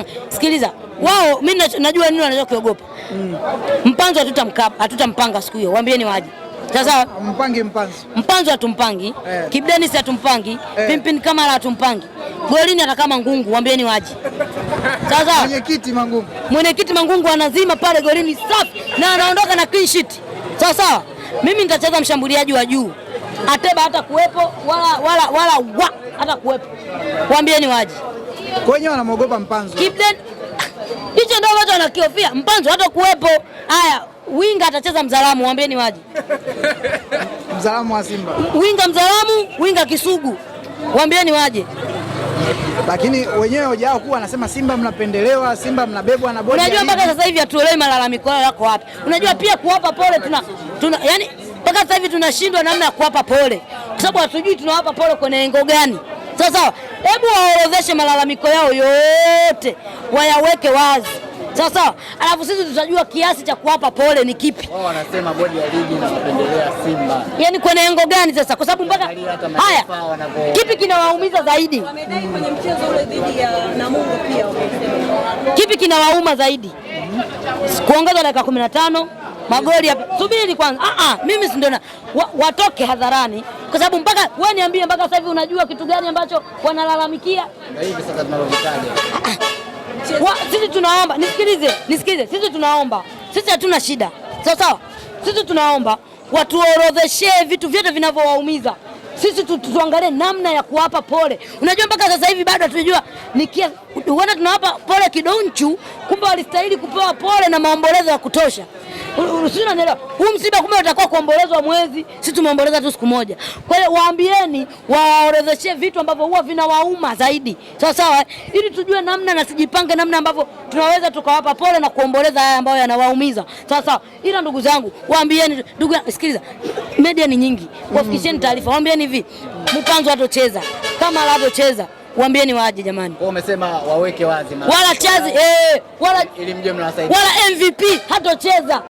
tumejipanga. Sikiliza, wao mimi najua nini wanachokiogopa. Mpanzo hatutampanga siku hiyo. Waambieni waje. Sasa Mpanzo hatumpangi, Kibu Denis hatumpangi, Pimpin Kamara hatumpangi. Golini atakama Ngungu, waambieni waje. Sasa mwenyekiti Mangungu anazima pale golini safi na anaondoka na clean sheet. Sawa. Mimi nitacheza mshambuliaji wa juu. Ateba hata kuwepo wala hata kuwepo. Waambieni waje. Kwa hiyo wanamuogopa Mpanzo. Kibu Denis hicho ndio watu wanakiofia. Mpanzo hata kuwepo. Haya, winga atacheza Mzalamu, waambieni waje. Mzalamu wa Simba. Winga Mzalamu, winga Kisugu. Waambieni waje. Lakini wenyewe hoja yao kuwa anasema Simba mnapendelewa, Simba mnabebwa na bodi. Unajua mpaka sasa hivi hatuelewi malalamiko yako wapi. Unajua pia kuwapa pole yani mpaka sasa hivi tunashindwa namna ya kuwapa pole. Kwa sababu hatujui tunawapa pole kwenye lengo gani. Sawa. Hebu waorodheshe malalamiko yao yote, wayaweke wazi. Sawa. Alafu sisi tutajua kiasi cha kuwapa pole ni kipi. Wao wanasema bodi ya ligi inapendelea Simba. Yaani kwenye lengo gani sasa? Kwa sababu mpaka haya kipi kinawaumiza zaidi? Wamedai kwenye mchezo ule dhidi ya Namungo pia wamesema. Kipi kinawauma zaidi? Kuongeza dakika 15, magoli ya subiri kwanza. Mimi si ndio watoke hadharani kwa sababu mpaka wewe niambie mpaka sasa hivi unajua kitu gani ambacho wanalalamikia? Na hivi sasa tunavyotaja. Sisi tunaomba, nisikilize. Sisi tunaomba. Sisi hatuna shida. Sawa. Sisi tunaomba watuorodheshee vitu vyote vinavyowaumiza. Sisi tuangalie namna ya kuwapa pole. Unajua mpaka sasa hivi bado hatujua unaona tunawapa pole kidonchu, kumbe walistahili kupewa pole na maombolezo ya kutosha. Unanielewa? Huu msiba kumbe utakuwa kuombolezwa mwezi, sisi tumeomboleza tu siku moja. Kwa hiyo waambieni waorodheshee vitu ambavyo huwa vinawauma zaidi. Sawa, ili tujue namna na sijipange namna ambavyo tunaweza tukawapa pole na kuomboleza haya ambayo yanawaumiza. Sawa. Ila ndugu zangu, waambieni sikiliza. Media ni nyingi. Wafikisheni taarifa. Waambieni hivi, Mpanzo hatocheza. Kama hatocheza, waambieni waje jamani. Wao wamesema waweke wazi wala chazi wala ili mje mnawasaidia. Wala MVP hatocheza.